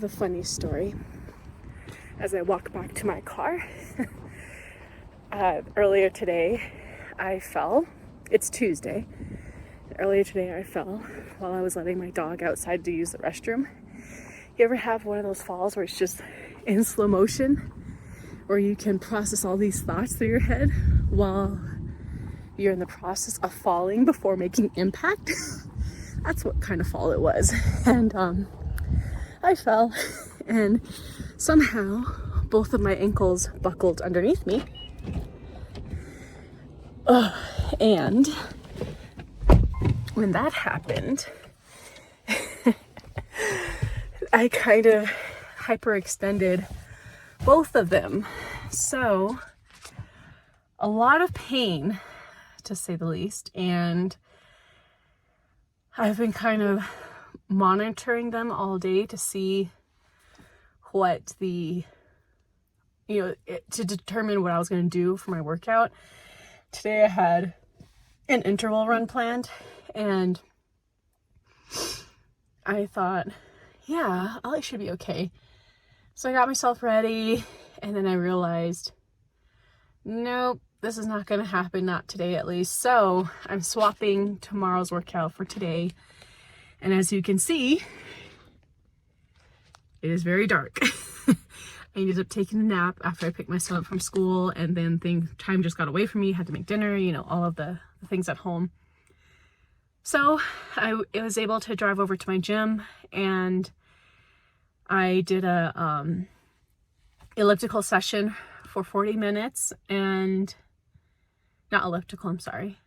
have a funny story as I walk back to my car. Earlier today, I fell. It's Tuesday. Earlier today, I fell while I was letting my dog outside to use the restroom. You ever have one of those falls where it's just in slow motion, where you can process all these thoughts through your head while you're in the process of falling before making impact? That's what kind of fall it was. And I fell, and somehow both of my ankles buckled underneath me. And when that happened, I kind of hyperextended both of them. So a lot of pain, to say the least, and I've been kind of monitoring them all day to see what to determine what I was going to do for my workout. Today I had an interval run planned, and I thought, yeah, I should be okay. So I got myself ready, and then I realized, nope, this is not going to happen, not today at least. So I'm swapping tomorrow's workout for today. And as you can see, it is very dark. I ended up taking a nap after I picked my son up from school, and then time just got away from me. Had to make dinner, all of the things at home. So I was able to drive over to my gym, and I did a elliptical session for 40 minutes, and not elliptical, I'm sorry,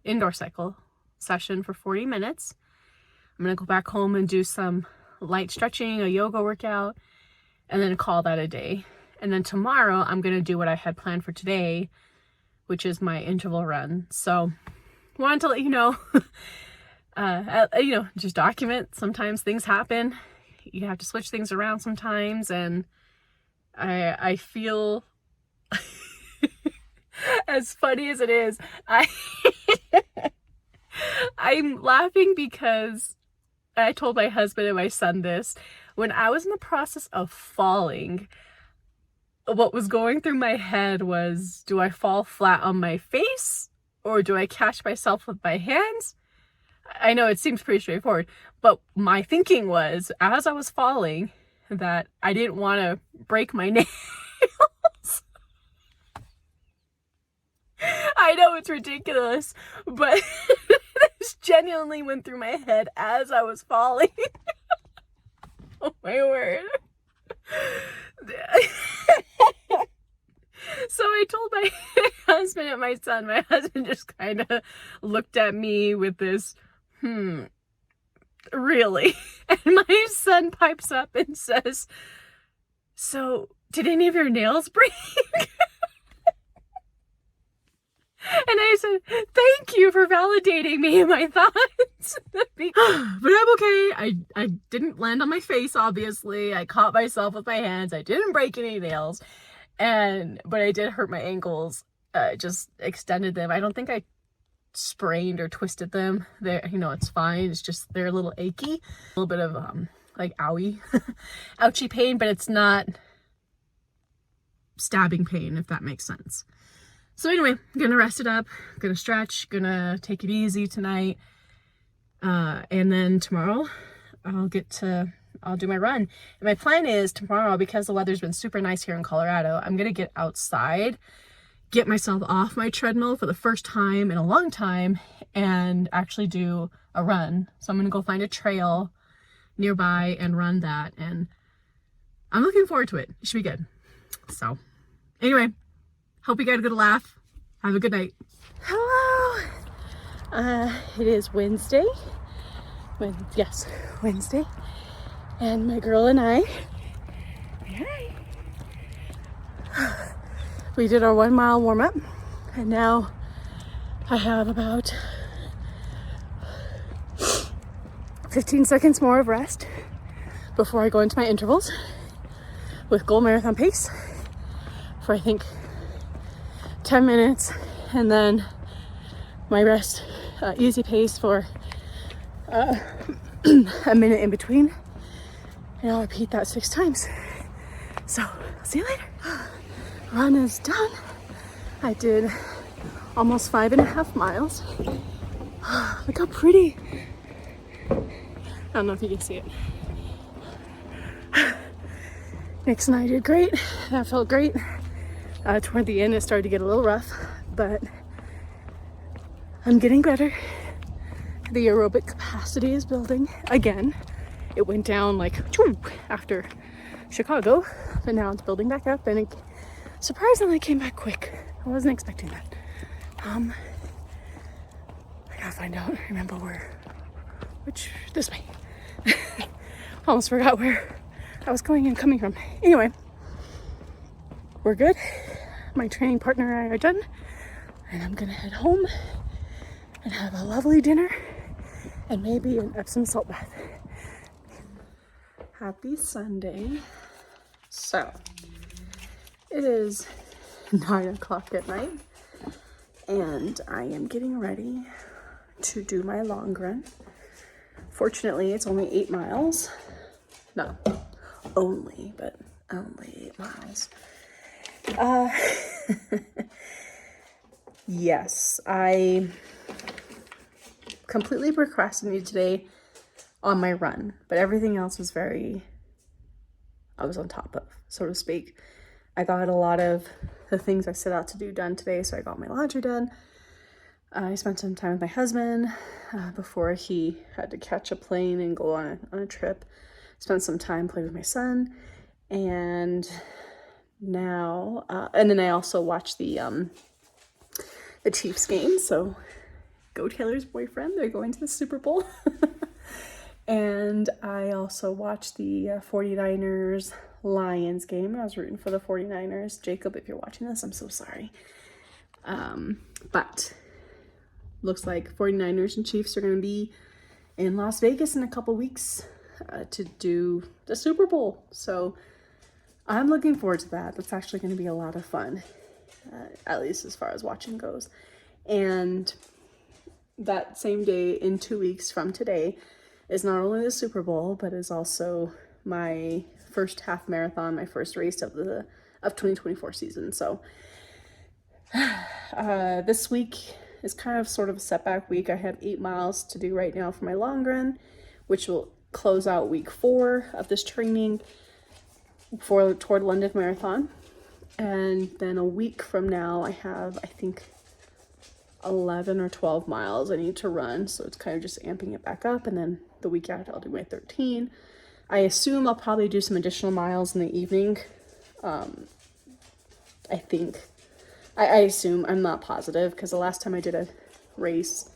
indoor cycle session for 40 minutes. I'm gonna go back home and do some light stretching, a yoga workout, and then call that a day. And then tomorrow I'm gonna do what I had planned for today, which is my interval run. So wanted to let you know, just document. Sometimes things happen. You have to switch things around sometimes, and I feel as funny as it is, I'm laughing because I told my husband and my son this. When I was in the process of falling, what was going through my head was, do I fall flat on my face, or do I catch myself with my hands? I know it seems pretty straightforward, but my thinking was, as I was falling, that I didn't want to break my nails. I know it's ridiculous, but this genuinely went through my head as I was falling. Oh my word. So I told my husband and my son. My husband just kind of looked at me with this, really? And my son pipes up and says, so did any of your nails break? And I said, thank you for validating me and my thoughts. But I'm okay. I didn't land on my face, obviously. I caught myself with my hands. I didn't break any nails. But I did hurt my ankles. Just extended them. I don't think I sprained or twisted them. It's fine. It's just they're a little achy. A little bit of ouchy pain, but it's not stabbing pain, if that makes sense. So anyway, I'm gonna rest it up, gonna stretch, gonna take it easy tonight. And then tomorrow I'll do my run. And my plan is tomorrow, because the weather's been super nice here in Colorado, I'm gonna get outside, get myself off my treadmill for the first time in a long time, and actually do a run. So I'm gonna go find a trail nearby and run that. And I'm looking forward to it. It should be good. So anyway, hope you got a good laugh. Have a good night. Hello. It is Wednesday. Wednesday. And my girl and I, we did our 1 mile warm up, and now I have about 15 seconds more of rest before I go into my intervals with goal marathon pace for I think 10 minutes, and then my rest easy pace for a minute in between. And I'll repeat that 6 times. So, see you later. Run is done. I did almost 5.5 miles. Look how pretty. I don't know if you can see it. Nix and I did great. That felt great. Toward the end, it started to get a little rough, but I'm getting better. The aerobic capacity is building again. It went down like after Chicago, but now it's building back up, and it surprisingly came back quick. I wasn't expecting that. I gotta find out, remember this way. Almost forgot where I was going and coming from. Anyway, we're good. My training partner and I are done, and I'm gonna head home and have a lovely dinner and maybe an Epsom salt bath. Happy Sunday. So, it is 9 o'clock at night, and I am getting ready to do my long run. Fortunately, it's only 8 miles. No, only 8 miles. Yes, I completely procrastinated today on my run, but everything else was I was on top of, so to speak. I got a lot of the things I set out to do done today, so I got my laundry done. I spent some time with my husband before he had to catch a plane and go on a trip. Spent some time playing with my son, and now, and then I also watched the Chiefs game, so go Taylor's boyfriend, they're going to the Super Bowl. And I also watched the 49ers Lions game. I was rooting for the 49ers. Jacob, if you're watching this, I'm so sorry. But looks like 49ers and Chiefs are going to be in Las Vegas in a couple weeks to do the Super Bowl. So I'm looking forward to that. That's actually going to be a lot of fun, at least as far as watching goes. And that same day, in 2 weeks from today, is not only the Super Bowl, but is also my first half marathon, my first race of 2024 season. So this week is kind of sort of a setback week. I have 8 miles to do right now for my long run, which will close out week 4 of this training toward London Marathon. And then a week from now, I have, I think, 11 or 12 miles I need to run. So it's kind of just amping it back up. And then the week after, I'll do my 13. I assume I'll probably do some additional miles in the evening. I assume, I'm not positive, because the last time I did a race,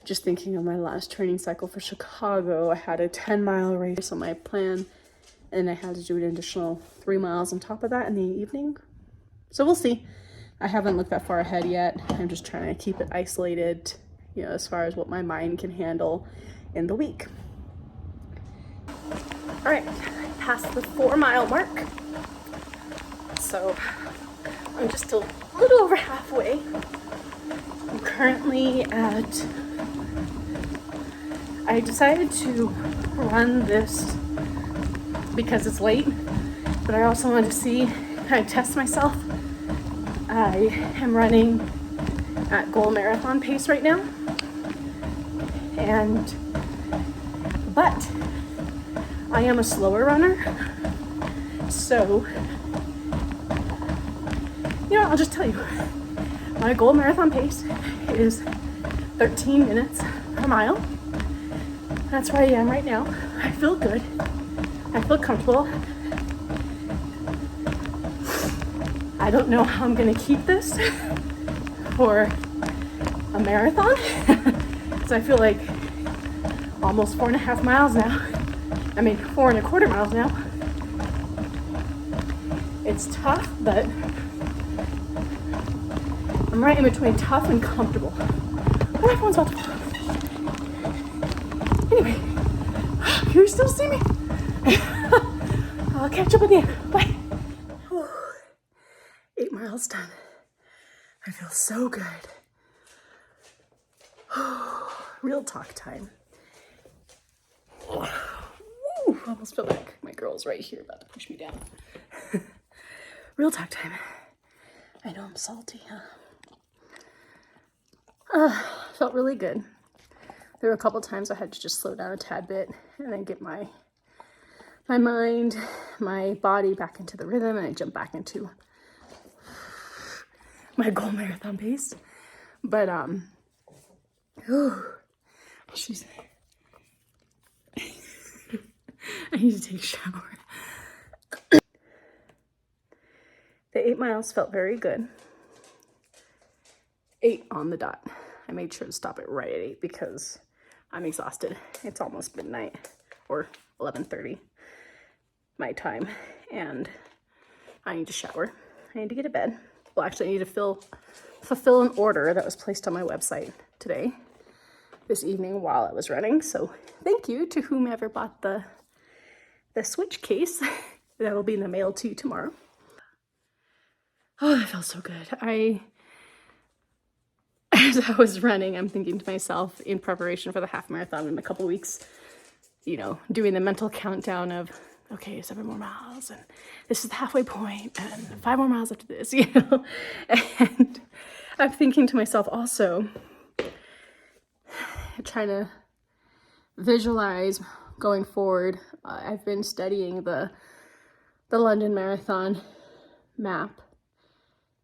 just thinking of my last training cycle for Chicago, I had a 10-mile race on my plan, and I had to do an additional 3 miles on top of that in the evening. So we'll see. I haven't looked that far ahead yet. I'm just trying to keep it isolated, as far as what my mind can handle in the week. All right, past the 4-mile mark. So I'm just a little over halfway. I'm currently I decided to run this because it's late, but I also wanted to see, kind of test myself. I am running at goal marathon pace right now, but I am a slower runner, so, I'll just tell you, my goal marathon pace is 13 minutes per mile. That's where I am right now. I feel good. I feel comfortable. I don't know how I'm gonna keep this for a marathon, because I feel like almost 4.5 miles now. 4.25 miles now. It's tough, but I'm right in between tough and comfortable. Oh, my phone's about to fall. Anyway, can you still see me? I'll catch up with you. Bye. 8 miles done. I feel so good. Real talk time. Woo. I almost feel like my girl's right here about to push me down. Real talk time. I know I'm salty, huh? Felt really good. There were a couple times I had to just slow down a tad bit and then get my mind, my body back into the rhythm, and I jump back into my goal marathon pace. But she's I need to take a shower. The 8 miles felt very good. 8 on the dot. I made sure to stop it right at 8 because I'm exhausted. It's almost midnight, or 11:30 my time, and I need to shower. I need to get to bed. Well, actually, I need to fulfill an order that was placed on my website today, this evening while I was running. So thank you to whomever bought the Switch case. That'll be in the mail to you tomorrow. Oh, that felt so good. As I was running, I'm thinking to myself, in preparation for the half marathon in a couple weeks, you know, doing the mental countdown of, okay, 7 more miles, and this is the halfway point, and 5 more miles after this, you know. And I'm thinking to myself also, trying to visualize going forward. I've been studying the London Marathon map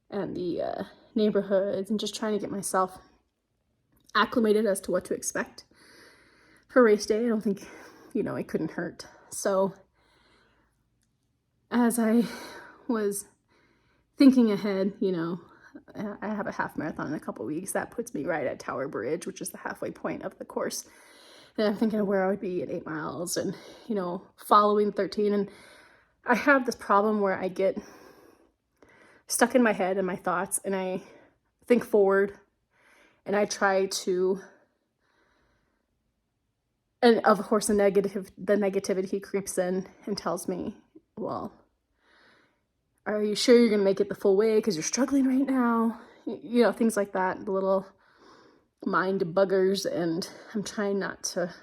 and the neighborhoods, and just trying to get myself acclimated as to what to expect for race day. I don't think, you know, it couldn't hurt. So as I was thinking ahead, you know, I have a half marathon in a couple weeks. That puts me right at Tower Bridge, which is the halfway point of the course. And I'm thinking of where I would be at 8 miles and, you know, following 13. And I have this problem where I get stuck in my head and my thoughts, and I think forward, and I try to, and of course the negativity creeps in and tells me, well, are you sure you're gonna make it the full way because you're struggling right now? You know, things like that, the little mind buggers. And I'm trying not to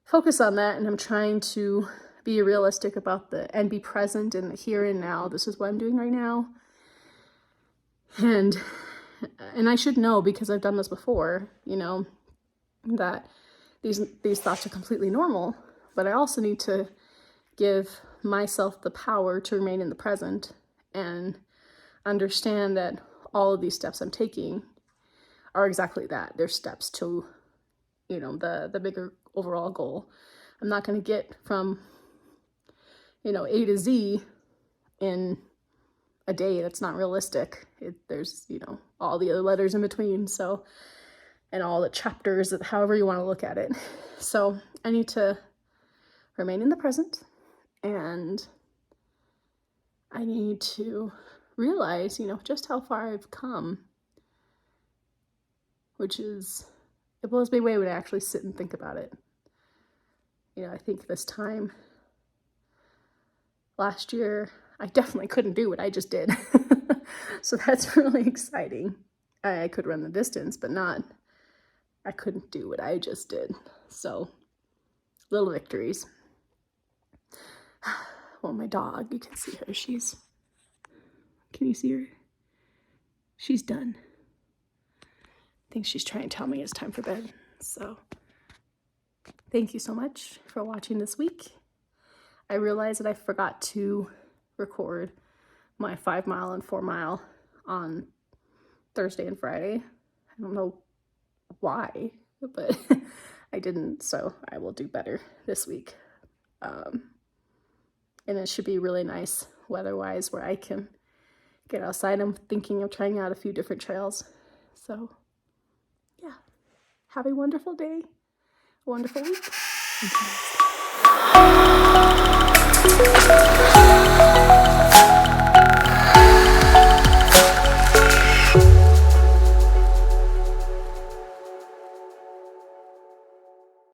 focus on that, and I'm trying to be realistic about and be present in the here and now. This is what I'm doing right now. And I should know, because I've done this before, you know, that these thoughts are completely normal, but I also need to give myself the power to remain in the present and understand that all of these steps I'm taking are exactly that. They're steps to, you know, the bigger overall goal. I'm not going to get from, you know, A to Z in a day. That's not realistic. There's, you know, all the other letters in between. So, and all the chapters, however you want to look at it. So I need to remain in the present, and I need to realize, you know, just how far I've come, which is, it blows me away when I actually sit and think about it. You know, I think this time last year, I definitely couldn't do what I just did. So that's really exciting. I could run the distance, but I couldn't do what I just did. So little victories. Well, my dog, you can see her. Can you see her? She's done. I think she's trying to tell me it's time for bed. So thank you so much for watching this week. I realized that I forgot to record my 5 mile and 4 mile on Thursday and Friday. I don't know why, but I didn't, so I will do better this week. And it should be really nice weather-wise where I can get outside. I'm thinking of trying out a few different trails. So yeah, have a wonderful day, a wonderful week.